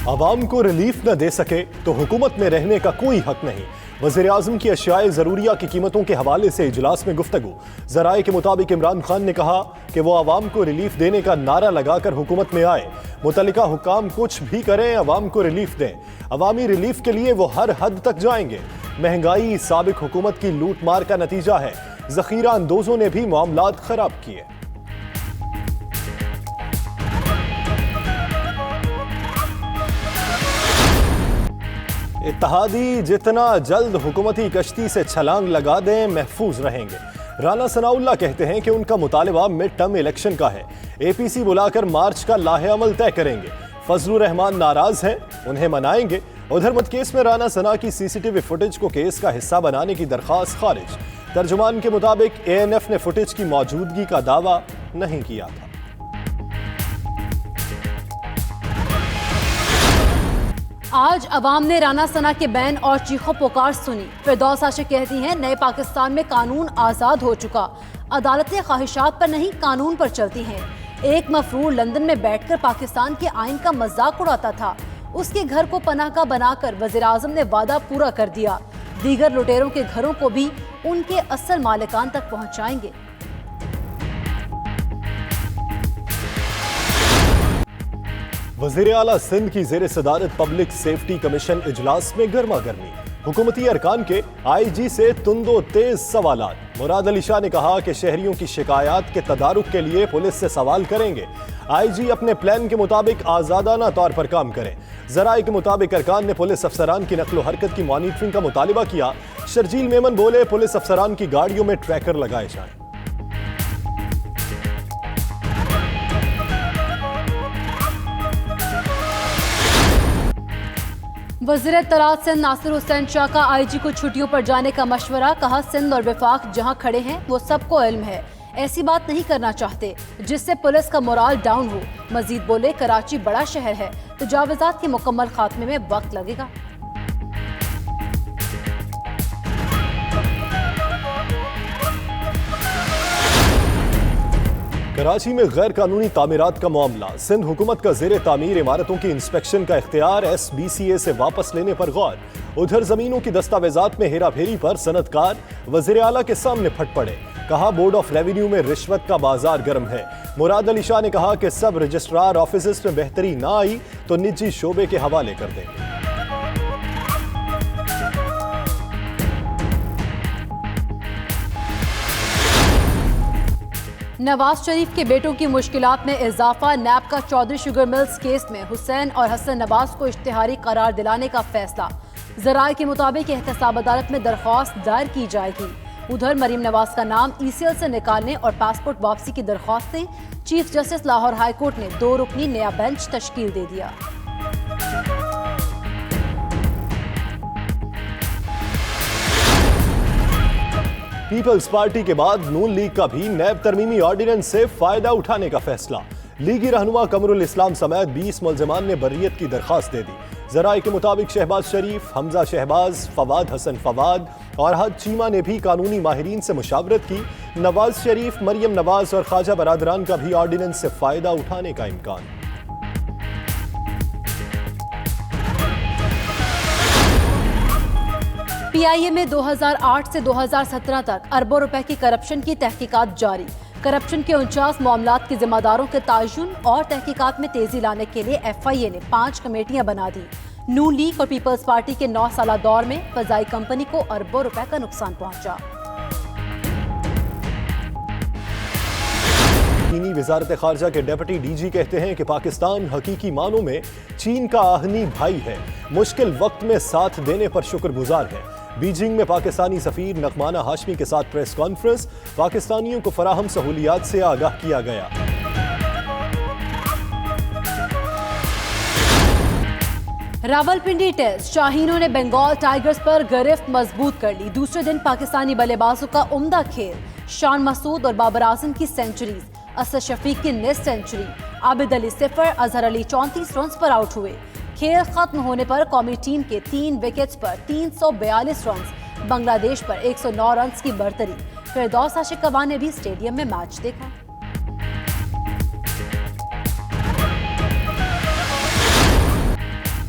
عوام کو ریلیف نہ دے سکے تو حکومت میں رہنے کا کوئی حق نہیں۔ وزیر اعظم کی اشیاء ضروریہ کی قیمتوں کے حوالے سے اجلاس میں گفتگو۔ ذرائع کے مطابق عمران خان نے کہا کہ وہ عوام کو ریلیف دینے کا نعرہ لگا کر حکومت میں آئے۔ متعلقہ حکام کچھ بھی کریں، عوام کو ریلیف دیں۔ عوامی ریلیف کے لیے وہ ہر حد تک جائیں گے۔ مہنگائی سابق حکومت کی لوٹ مار کا نتیجہ ہے۔ ذخیرہ اندوزوں نے بھی معاملات خراب کیے۔ اتحادی جتنا جلد حکومتی کشتی سے چھلانگ لگا دیں محفوظ رہیں گے۔ رانا ثناء اللہ کہتے ہیں کہ ان کا مطالبہ مڈ ٹرم الیکشن کا ہے۔ اے پی سی بلا کر مارچ کا لاہ عمل طے کریں گے۔ فضل الرحمان ناراض ہیں، انہیں منائیں گے۔ ادھر مت کیس میں رانا ثناء کی سی سی ٹی وی فوٹیج کو کیس کا حصہ بنانے کی درخواست خارج۔ ترجمان کے مطابق اے این ایف نے فوٹیج کی موجودگی کا دعویٰ نہیں کیا تھا۔ آج عوام نے رانا ثناء کے بین اور چیخو پکار سنی۔ فردوس عاشق کہتی ہیں نئے پاکستان میں قانون آزاد ہو چکا، عدالتیں خواہشات پر نہیں قانون پر چلتی ہیں۔ ایک مفرور لندن میں بیٹھ کر پاکستان کے آئین کا مذاق اڑاتا تھا، اس کے گھر کو پناہ گاہ بنا کر وزیر اعظم نے وعدہ پورا کر دیا۔ دیگر لٹیروں کے گھروں کو بھی ان کے اصل مالکان تک پہنچائیں گے۔ وزیر اعلیٰ سندھ کی زیر صدارت پبلک سیفٹی کمیشن اجلاس میں گرما گرمی۔ حکومتی ارکان کے آئی جی سے تند و تیز سوالات۔ مراد علی شاہ نے کہا کہ شہریوں کی شکایات کے تدارک کے لیے پولیس سے سوال کریں گے۔ آئی جی اپنے پلان کے مطابق آزادانہ طور پر کام کریں۔ ذرائع کے مطابق ارکان نے پولیس افسران کی نقل و حرکت کی مانیٹرنگ کا مطالبہ کیا۔ شرجیل میمن بولے پولیس افسران کی گاڑیوں میں ٹریکر لگائے جائیں۔ وزیر اطلاعات سندھ ناصر حسین شاہ کا آئی جی کو چھٹیوں پر جانے کا مشورہ۔ کہا سندھ اور وفاق جہاں کھڑے ہیں وہ سب کو علم ہے، ایسی بات نہیں کرنا چاہتے جس سے پولیس کا مورال ڈاؤن ہو۔ مزید بولے کراچی بڑا شہر ہے، تجاوزات کے مکمل خاتمے میں وقت لگے گا۔ کراچی میں غیر قانونی تعمیرات کا معاملہ۔ سندھ حکومت کا زیر تعمیر عمارتوں کی انسپیکشن کا اختیار ایس بی سی اے سے واپس لینے پر غور۔ ادھر زمینوں کی دستاویزات میں ہیرا پھیری پر صنعت کار وزیر اعلیٰ کے سامنے پھٹ پڑے۔ کہا بورڈ آف ریونیو میں رشوت کا بازار گرم ہے۔ مراد علی شاہ نے کہا کہ سب رجسٹرار آفیسز میں بہتری نہ آئی تو نجی شعبے کے حوالے کر دیں گے۔ نواز شریف کے بیٹوں کی مشکلات میں اضافہ۔ نیب کا چودھری شوگر ملز کیس میں حسین اور حسن نواز کو اشتہاری قرار دلانے کا فیصلہ۔ ذرائع کے مطابق احتساب عدالت میں درخواست دائر کی جائے گی۔ ادھر مریم نواز کا نام ای سی ایل سے نکالنے اور پاسپورٹ واپسی کی درخواستیں۔ Chief justice Lahore high court نے 2 رکنی نیا بینچ تشکیل دے دیا۔ پیپلز پارٹی کے بعد نون لیگ کا بھی نیب ترمیمی آرڈیننس سے فائدہ اٹھانے کا فیصلہ۔ لیگی رہنما قمر الاسلام سمیت 20 ملزمان نے بریت کی درخواست دے دی۔ ذرائع کے مطابق شہباز شریف، حمزہ شہباز، فواد حسن فواد اور حد چیمہ نے بھی قانونی ماہرین سے مشاورت کی۔ نواز شریف، مریم نواز اور خواجہ برادران کا بھی آرڈیننس سے فائدہ اٹھانے کا امکان۔ پی آئی اے میں 2008 سے 2017 تک اربوں روپے کی کرپشن کی تحقیقات جاری۔ کرپشن کے 49 معاملات کے ذمہ داروں کے تعین اور تحقیقات میں تیزی لانے کے لیے ایف آئی اے نے 5 کمیٹیاں بنا دی۔ نون لیگ اور پیپلز پارٹی کے 9 سالہ دور میں فضائی کمپنی کو اربوں روپے کا نقصان پہنچا۔ چینی وزارت خارجہ کے ڈیپٹی ڈی جی کہتے ہیں کہ پاکستان حقیقی معنوں میں چین کا آہنی بھائی ہے، مشکل وقت میں ساتھ دینے پر شکر گزار ہے۔ بیجنگ میں پاکستانی سفیر نعمانہ ہاشمی کے ساتھ پریس کانفرنس۔ پاکستانیوں کو فراہم سہولیات سے آگاہ کیا گیا۔ راولپنڈی ٹیسٹ، شاہینوں نے بنگال ٹائیگرز پر گرفت مضبوط کر لی۔ دوسرے دن پاکستانی بلے بازوں کا عمدہ کھیل۔ شان مسعود اور بابر اعظم کی سینچریز، اسد شفیق کی نصف سینچری، عابد علی 0، اظہر علی 34 رنز پر آؤٹ ہوئے۔ کھیل ختم ہونے پر قومی ٹیم کے 3 وکٹس پر 342 رنز، بنگلہ دیش پر 109 رنز کی برتری۔ فردوس عاشق کوان نے بھی اسٹیڈیم میں میچ دیکھا۔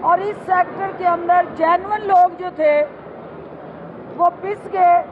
اور اس سیکٹر کے اندر جینون لوگ جو تھے وہ پس گئے